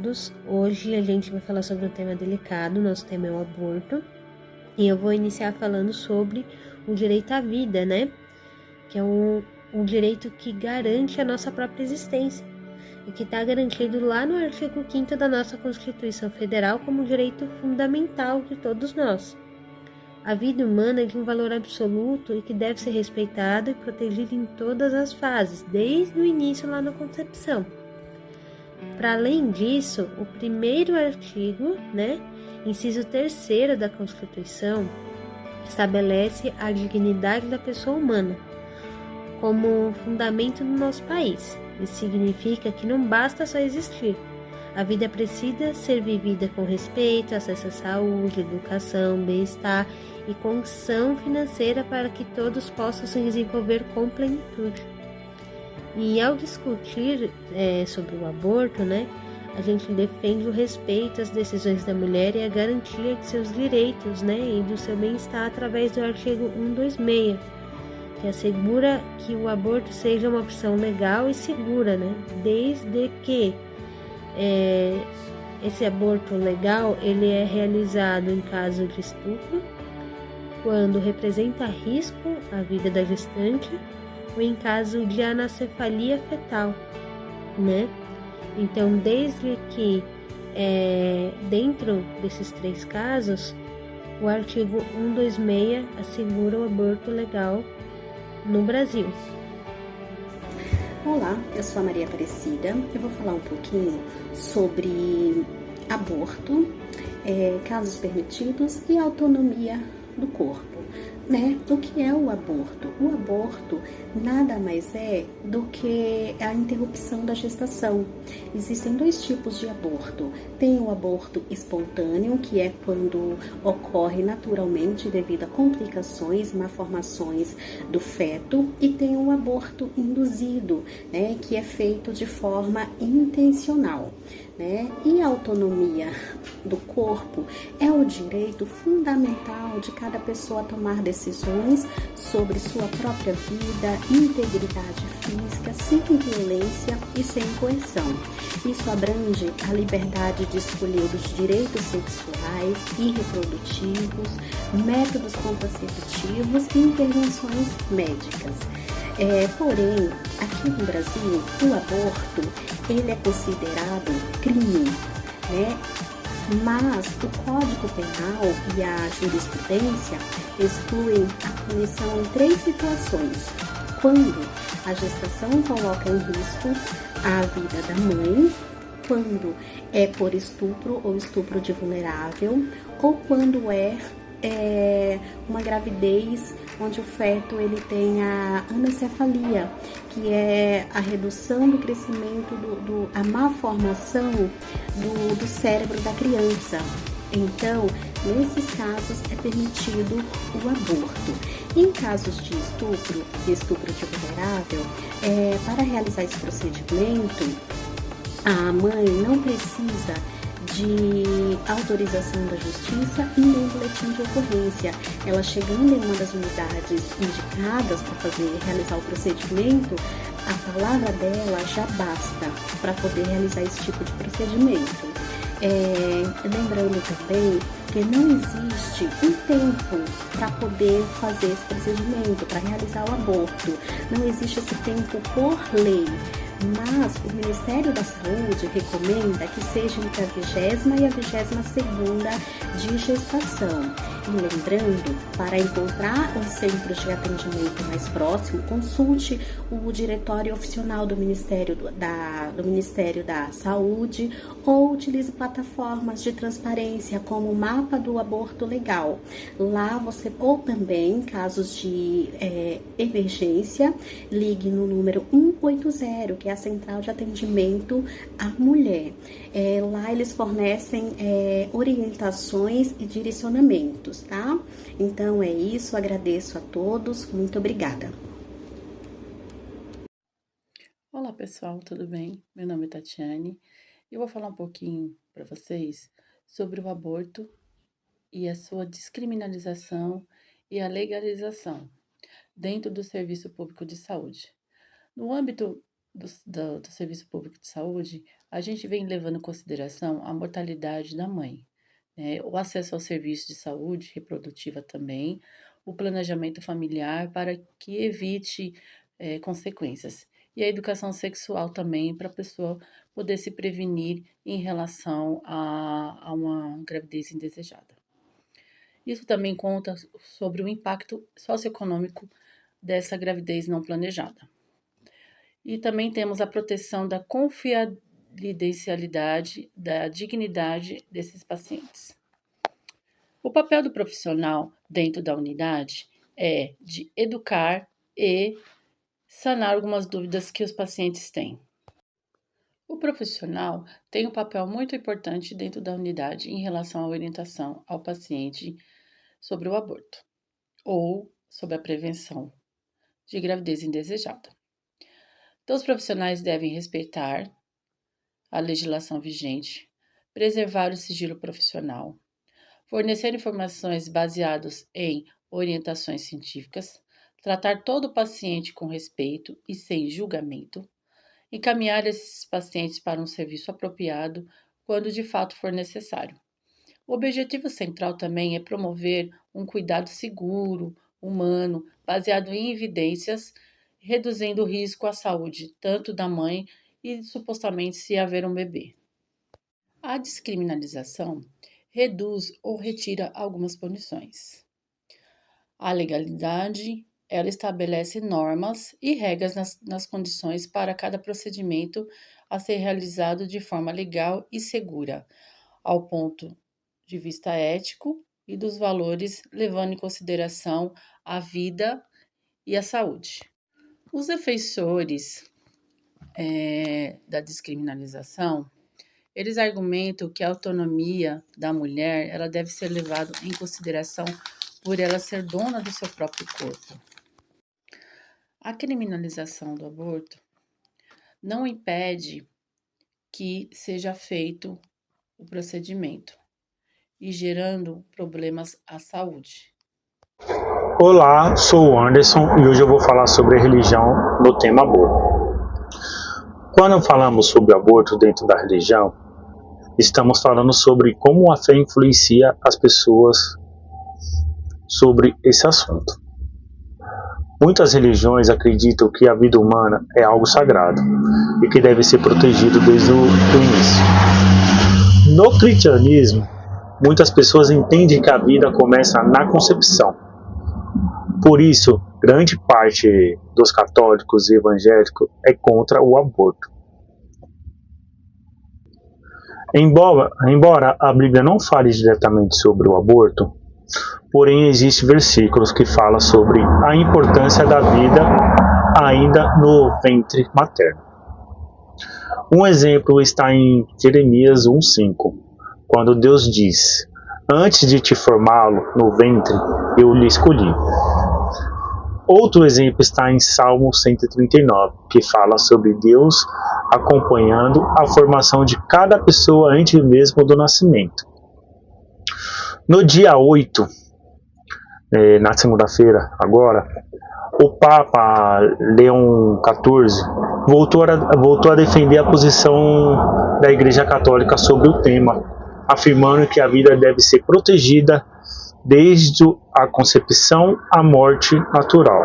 todos. Hoje a gente vai falar sobre um tema delicado, nosso tema é o aborto. E eu vou iniciar falando sobre o direito à vida, né? Que é um direito que garante a nossa própria existência e que está garantido lá no artigo 5º da nossa Constituição Federal como um direito fundamental de todos nós. A vida humana é de um valor absoluto e que deve ser respeitado e protegido em todas as fases, desde o início lá na concepção. Para além disso, o primeiro artigo, inciso 3º da Constituição, estabelece a dignidade da pessoa humana como fundamento do nosso país. Isso significa que não basta só existir. A vida precisa ser vivida com respeito, acesso à saúde, educação, bem-estar e condição financeira para que todos possam se desenvolver com plenitude. E ao discutir sobre o aborto, a gente defende o respeito às decisões da mulher e a garantia de seus direitos, e do seu bem-estar através do artigo 126, que assegura que o aborto seja uma opção legal e segura, desde que esse aborto legal ele é realizado em caso de estupro, quando representa risco à vida da gestante, ou em caso de anencefalia fetal, Então, desde que dentro desses 3 casos, o artigo 126 assegura o aborto legal no Brasil. Olá, eu sou a Maria Aparecida. Eu vou falar um pouquinho sobre aborto, casos permitidos e autonomia do corpo. O que é o aborto? O aborto nada mais é do que a interrupção da gestação. Existem 2 tipos de aborto. Tem o aborto espontâneo, que é quando ocorre naturalmente devido a complicações, malformações do feto, e tem o aborto induzido, que é feito de forma intencional. E a autonomia do corpo é o direito fundamental de cada pessoa a tomar decisões sobre sua própria vida, integridade física, sem violência e sem coerção. Isso abrange a liberdade de escolher os direitos sexuais e reprodutivos, métodos contraceptivos e intervenções médicas. Porém, aqui no Brasil, o aborto ele é considerado crime, mas o Código Penal e a jurisprudência excluem a punição em 3 situações: quando a gestação coloca em risco a vida da mãe, quando é por estupro ou estupro de vulnerável, ou quando é uma gravidez onde o feto ele tem a anencefalia, que é a redução do crescimento, a malformação do cérebro da criança. Então, nesses casos é permitido o aborto. Em casos de estupro de vulnerável, para realizar esse procedimento, a mãe não precisa de autorização da justiça e nem boletim de ocorrência. Ela chegando em uma das unidades indicadas para realizar o procedimento, a palavra dela já basta para poder realizar esse tipo de procedimento. Lembrando também que não existe um tempo para poder fazer esse procedimento, para realizar o aborto. Não existe esse tempo por lei. Mas o Ministério da Saúde recomenda que seja entre a 20ª e a 22ª de gestação. E lembrando, para encontrar os centros de atendimento mais próximo, consulte o diretório oficial do Ministério da Saúde ou utilize plataformas de transparência como o Mapa do Aborto Legal. Lá ou também, em casos de emergência, ligue no número 180, que é a Central de Atendimento à Mulher. Lá eles fornecem orientações e direcionamentos, tá? Então é isso, agradeço a todos, muito obrigada. Olá pessoal, tudo bem? Meu nome é Tatiane e eu vou falar um pouquinho para vocês sobre o aborto e a sua descriminalização e a legalização dentro do Serviço Público de Saúde. No âmbito do Serviço Público de Saúde, a gente vem levando em consideração a mortalidade da mãe, né? O acesso ao serviço de saúde reprodutiva também, o planejamento familiar para que evite consequências. E a educação sexual também, para a pessoa poder se prevenir em relação a uma gravidez indesejada. Isso também conta sobre o impacto socioeconômico dessa gravidez não planejada. E também temos a proteção da confidencialidade, da dignidade desses pacientes. O papel do profissional dentro da unidade é de educar e sanar algumas dúvidas que os pacientes têm. O profissional tem um papel muito importante dentro da unidade em relação à orientação ao paciente sobre o aborto ou sobre a prevenção de gravidez indesejada. Então, os profissionais devem respeitar a legislação vigente, preservar o sigilo profissional, fornecer informações baseadas em orientações científicas, tratar todo paciente com respeito e sem julgamento, encaminhar esses pacientes para um serviço apropriado quando de fato for necessário. O objetivo central também é promover um cuidado seguro, humano, baseado em evidências, reduzindo o risco à saúde tanto da mãe e supostamente se haver um bebê. A descriminalização reduz ou retira algumas punições. A legalidade, ela estabelece normas e regras nas condições para cada procedimento a ser realizado de forma legal e segura, ao ponto de vista ético e dos valores, levando em consideração a vida e a saúde. Os defensores da descriminalização, eles argumentam que a autonomia da mulher ela deve ser levada em consideração por ela ser dona do seu próprio corpo. A criminalização do aborto não impede que seja feito o procedimento e gerando problemas à saúde. Olá, sou o Anderson e hoje eu vou falar sobre a religião no tema aborto. Quando falamos sobre aborto dentro da religião, estamos falando sobre como a fé influencia as pessoas sobre esse assunto. Muitas religiões acreditam que a vida humana é algo sagrado e que deve ser protegido desde o início. No cristianismo, muitas pessoas entendem que a vida começa na concepção. Por isso, grande parte dos católicos e evangélicos é contra o aborto. Embora a Bíblia não fale diretamente sobre o aborto, porém existem versículos que falam sobre a importância da vida ainda no ventre materno. Um exemplo está em Jeremias 1,5, quando Deus diz: "Antes de te formá-lo no ventre, eu lhe escolhi." Outro exemplo está em Salmo 139, que fala sobre Deus acompanhando a formação de cada pessoa antes mesmo do nascimento. No dia 8, na segunda-feira, agora, o Papa Leão XIV voltou a defender a posição da Igreja Católica sobre o tema, afirmando que a vida deve ser protegida desde a concepção à morte natural,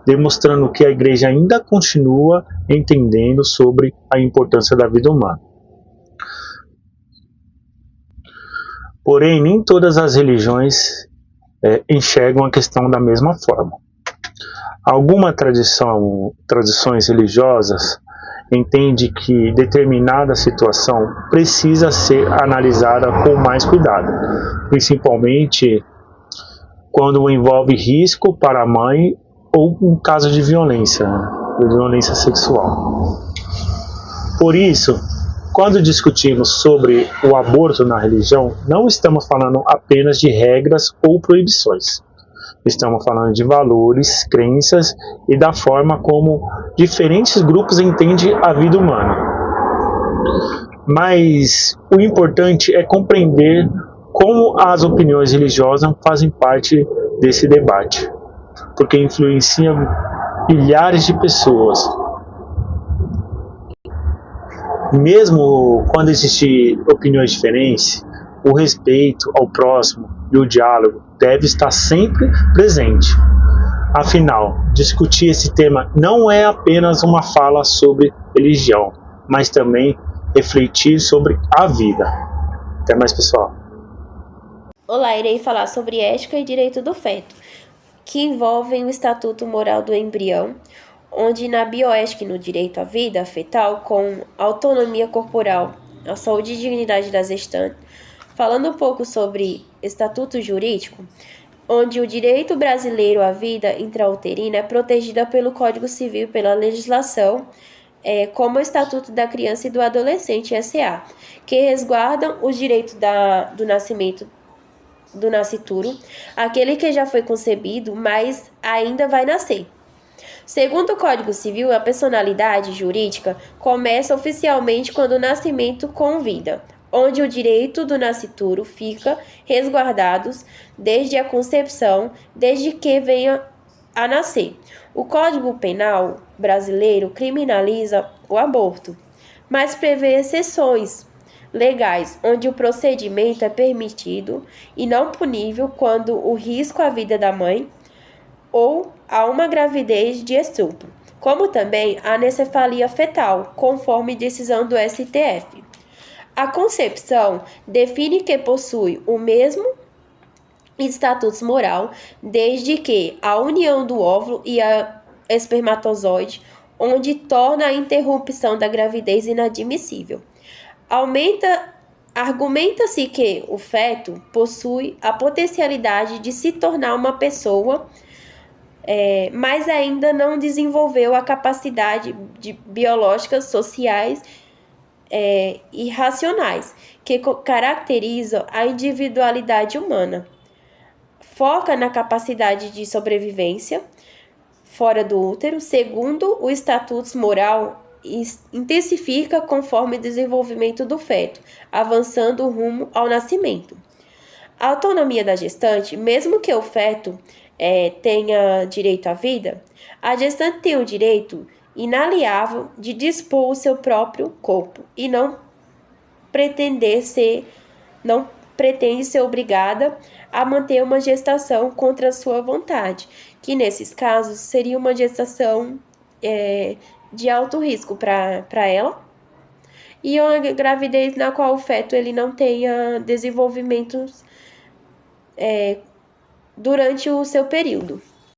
demonstrando que a Igreja ainda continua entendendo sobre a importância da vida humana. Porém, nem todas as religiões enxergam a questão da mesma forma. Algumas tradições religiosas entendem que determinada situação precisa ser analisada com mais cuidado, principalmente quando envolve risco para a mãe ou um caso de violência sexual. Por isso, quando discutimos sobre o aborto na religião, não estamos falando apenas de regras ou proibições. Estamos falando de valores, crenças e da forma como diferentes grupos entendem a vida humana. Mas o importante é compreender como as opiniões religiosas fazem parte desse debate, porque influenciam milhares de pessoas Mesmo quando existem opiniões diferentes, o respeito ao próximo e o diálogo deve estar sempre presente. Afinal, discutir esse tema não é apenas uma fala sobre religião, mas também refletir sobre a vida. Até mais, pessoal. Olá, irei falar sobre ética e direito do feto, que envolvem o estatuto moral do embrião, onde na bioética e no direito à vida fetal, com autonomia corporal, a saúde e dignidade da gestante, falando um pouco sobre estatuto jurídico, onde o direito brasileiro à vida intrauterina é protegida pelo Código Civil e pela legislação, como o Estatuto da Criança e do Adolescente, SA, que resguardam os direitos do nascimento do nascituro, aquele que já foi concebido, mas ainda vai nascer. Segundo o Código Civil, a personalidade jurídica começa oficialmente quando o nascimento convida, onde o direito do nascituro fica resguardados desde a concepção, desde que venha a nascer. O Código Penal brasileiro criminaliza o aborto, mas prevê exceções legais, onde o procedimento é permitido e não punível quando o risco à vida da mãe ou a uma gravidez de estupro, como também a anencefalia fetal, conforme decisão do STF. A concepção define que possui o mesmo status moral desde que a união do óvulo e a espermatozoide, onde torna a interrupção da gravidez inadmissível. Argumenta-se que o feto possui a potencialidade de se tornar uma pessoa, mas ainda não desenvolveu a capacidade de biológicas, sociais e racionais que caracterizam a individualidade humana. Foca na capacidade de sobrevivência fora do útero, segundo o status moral, intensifica conforme o desenvolvimento do feto, avançando rumo ao nascimento. A autonomia da gestante, mesmo que o feto tenha direito à vida, a gestante tem o direito inalienável de dispor o seu próprio corpo e não pretende ser obrigada a manter uma gestação contra a sua vontade, que nesses casos seria uma gestação de alto risco para ela, e uma gravidez na qual o feto ele não tenha desenvolvimentos durante o seu período.